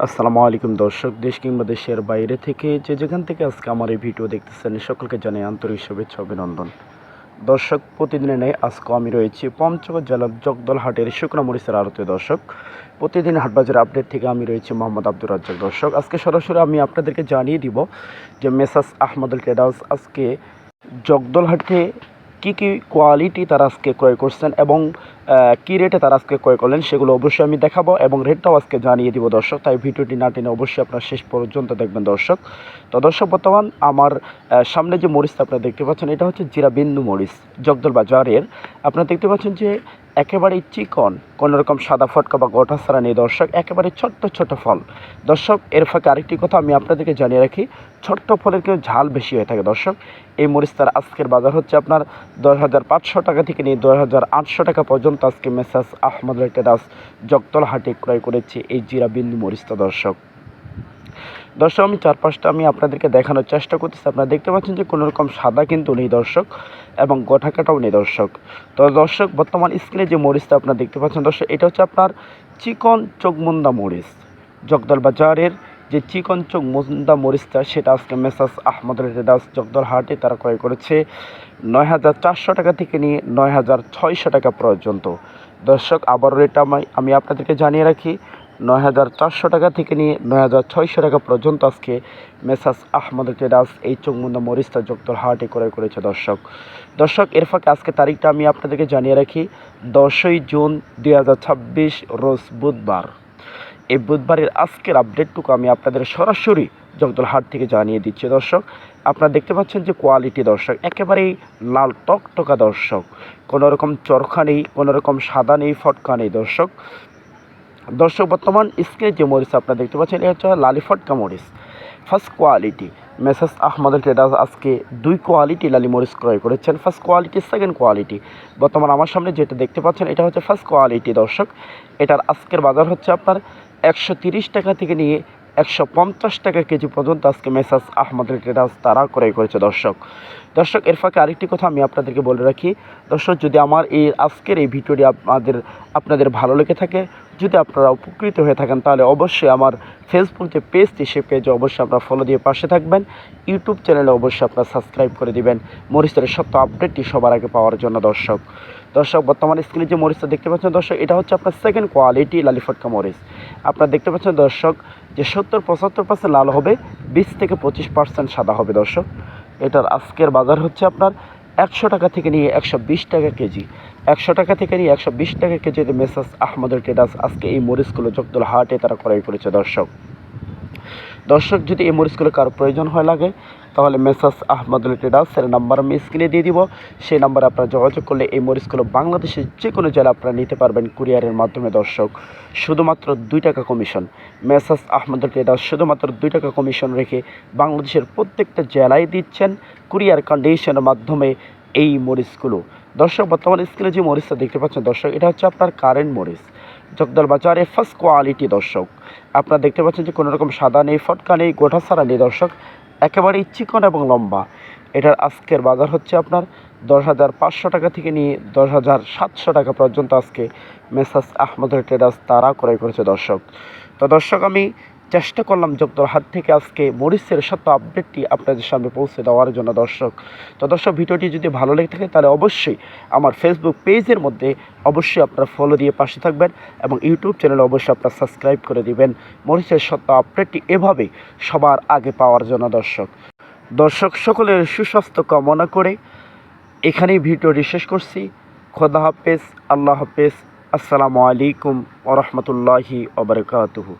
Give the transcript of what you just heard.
আসসালামু আলাইকুম দর্শক, দেশ কিংবা দেশের বাইরে থেকে যে যেখান থেকে আজকে আমার এই ভিডিও দেখতেছেন সকলকে জানাই আন্তরিক শুভেচ্ছা অভিনন্দন। দর্শক, প্রতিদিনের ন্যায় আজকে আমি রয়েছি পঞ্চগড় জেলার জগদলহাটের শুকনা মরিচের আড়তে। দর্শক, প্রতিদিন হাটবাজার আপডেট থেকে আমি রয়েছি মোহাম্মদ আব্দুর রাজ্জাক। দর্শক, আজকে সরাসরি আমি আপনাদেরকে জানিয়ে দিব যে মেসার্স আহমদুল ট্রেডার্স আজকে জগদলহাটে কী কী কোয়ালিটি তারা আজকে ক্রয় করছেন এবং কী রেটে তারা আজকে ক্রয় করলেন সেগুলো অবশ্যই আমি দেখাবো এবং রেটটাও আজকে জানিয়ে দিব দর্শক। তাই ভিডিওটি না টেনে অবশ্যই আপনারা শেষ পর্যন্ত দেখবেন দর্শক। তো দর্শক, বর্তমান আমার সামনে যে মরিচটা আপনারা দেখতে পাচ্ছেন এটা হচ্ছে জিরা বিন্দু মরিচ জগদল বাজারের। আপনারা দেখতে পাচ্ছেন যে একেবারেই চিকন, কোনোরকম সাদা ফটকা বা গোটা ছাড়া নেই দর্শক, একেবারে ছোট্ট ছোট ফল। দর্শক, এর ফাঁকে আরেকটি কথা আমি আপনাদেরকে জানিয়ে রাখি, ছোট্ট ফলের কেউ ঝাল বেশি হয়ে থাকে দর্শক। এই মরিচটার আজকের বাজার হচ্ছে আপনার 10,500 টাকা থেকে নিয়ে 10,800 টাকা পর্যন্ত আজকে মেসার্স আহমদুল ট্রেডার্স জগদলহাটে ক্রয় করেছে এই জিরা বিন্দু মরিচটা দর্শক। দর্শক, আমি চারপাশটা আমি আপনাদেরকে দেখানোর চেষ্টা করতেছি। আপনারা দেখতে পাচ্ছেন যে কোনো রকম সাদা কিন্তু নেই দর্শক এবং গোটা কাটাও নেই দর্শক। তো দর্শক, বর্তমান স্ক্রিনে যে মরিচটা আপনারা দেখতে পাচ্ছেন দর্শক, এটা হচ্ছে আপনার চিকন চোখমুন্দা মরিচ। জগদল বাজারের যে চিকন চোখমুন্দা মরিচটা সেটা আজকে মেসার্স আহমদুল ট্রেডার্স জগদলহাটে তারা ক্রয় করেছে 9,400 টাকা থেকে নিয়ে 9,600 টাকা পর্যন্ত। দর্শক, আবারও রেটটা আমি আপনাদেরকে জানিয়ে রাখি, 9,400 টাকা থেকে নিয়ে 9,600 টাকা পর্যন্ত আজকে মেসার্স আহমদুল ট্রেডার্স এই চোখমুন্দা মরিচটা জগদলহাটে ক্রয় করেছে দর্শক। দর্শক, এর ফাঁকে আজকে তারিখটা আমি আপনাদেরকে জানিয়ে রাখি, 10ই জুন 2026 রোজ বুধবার। এই বুধবারের আজকের আপডেটটুকু আমি আপনাদের সরাসরি জগদলহাট থেকে জানিয়ে দিচ্ছি দর্শক। আপনারা দেখতে পাচ্ছেন যে কোয়ালিটি দর্শক একেবারেই লাল টকটকা দর্শক, কোনো রকম চরখা নেই, কোনো রকম সাদা নেই, ফটকা নেই দর্শক। দর্শক, বর্তমান স্ক্রিনে যে মরিচ আপনারা দেখতে পাচ্ছেন এটা হচ্ছে লালি ফটকা মরিচ first quality. Messrs Ahmadul traders আজকে দুই কোয়ালিটি লালি মরিচ ক্রয় করেছেন, ফার্স্ট কোয়ালিটি, সেকেন্ড কোয়ালিটি। বর্তমান আমার সামনে যেটা দেখতে পাচ্ছেন এটা হচ্ছে ফার্স্ট কোয়ালিটি দর্শক। এটার আজকের বাজার হচ্ছে আপনার 130 টাকা থেকে নিয়ে 150 টাকা কেজি পর্যন্ত আজকে মেসার্স আহমদুল ট্রেডার্স তারা ক্রয় করেছে দর্শক। দর্শক, এর ফাঁকে আরেকটি কথা আমি আপনাদেরকে বলে রাখি দর্শক, যদি আমার এই আজকের এই ভিডিওটি আপনাদের ভালো লেগে থাকে, যদি আপনারা উপকৃত হয়ে থাকেন, তাহলে অবশ্যই আমার ফেসবুক যে পেজটি সে পেজে অবশ্যই আপনারা ফলো দিয়ে পাশে থাকবেন। ইউটিউব চ্যানেলে অবশ্যই আপনারা সাবস্ক্রাইব করে দিবেন মরিচের সত্য আপডেটটি সবার আগে পাওয়ার জন্য দর্শক। দর্শক, বর্তমান স্ক্রিনে যে মরিচটা দেখতে পাচ্ছেন দর্শক এটা হচ্ছে আপনার সেকেন্ড কোয়ালিটি লালি ফটকা মরিচ। আপনারা দেখতে পাচ্ছেন দর্শক যে 70-75% লাল হবে, 20 থেকে 25% সাদা হবে দর্শক। এটার আজকের বাজার হচ্ছে আপনার 100 টাকা থেকে নিয়ে 120 টাকা কেজি। 100 টাকা থেকে নিয়ে 120 টাকা কেজিতে মেসার্স আহমদুল ট্রেডার্স আজকে এই মরিচগুলো জগদলহাটে তারা ক্রয় করেছে দর্শক। দর্শক, যদি এই মরিচগুলো কারো প্রয়োজন হয় লাগে তাহলে মেসার্স আহমদুল ট্রেডার্সের নাম্বার আমি স্ক্রিনে দিয়ে দিব। সেই নাম্বারে আপনারা যোগাযোগ করলে এই মরিচগুলো বাংলাদেশের যে কোনো জেলা আপনারা নিতে পারবেন কুরিয়ারের মাধ্যমে দর্শক। শুধুমাত্র 2 টাকা কমিশন। মেসার্স আহমদুল ট্রেডার্স শুধুমাত্র 2 টাকা কমিশন রেখে বাংলাদেশের প্রত্যেকটা জেলায় দিচ্ছেন কুরিয়ার কন্ডিশনের মাধ্যমে এই মরিচগুলো। দর্শক, বর্তমান স্ক্রিনে যে মরিচটা দেখতে পাচ্ছেন দর্শক এটা হচ্ছে আপনার কারেন্ট মরিচ জগদল বাজারে ফার্স্ট কোয়ালিটি দর্শক। আপনারা দেখতে পাচ্ছেন যে কোনো রকম সাদা নেই, ফটকা নেই, গোটা ছাড়া নেই দর্শক, একেবারেই চিকন এবং লম্বা। এটার আজকের বাজার হচ্ছে আপনার 10,500 টাকা থেকে নিয়ে 10,700 টাকা পর্যন্ত আজকে মেসার্স আহমদুল ট্রেডার্স তারা ক্রয় করেছে দর্শক। তো দর্শক, আমি চেষ্টা করলাম জগদলহাট থেকে আজকে মরিচের সত্য আপডেটটি আপনাদের সামনে পৌঁছে দেওয়ার জন্য দর্শক। তো দর্শক, ভিডিওটি যদি ভালো লেগে থাকে তাহলে অবশ্যই আমার ফেসবুক পেজের মধ্যে অবশ্যই আপনারা ফলো দিয়ে পাশে থাকবেন এবং ইউটিউব চ্যানেলে অবশ্যই আপনারা সাবস্ক্রাইব করে দিবেন মরিচের সত্য আপডেটটি এভাবে সবার আগে পাওয়ার জন্য দর্শক। দর্শক, সকলের সুস্বাস্থ্য কামনা করে এখানেই ভিডিওটি শেষ করছি। খোদা হাফেজ, আল্লাহ হাফেজ, আসসালামু আলাইকুম ওয়া রাহমাতুল্লাহি ওয়া বারাকাতুহু।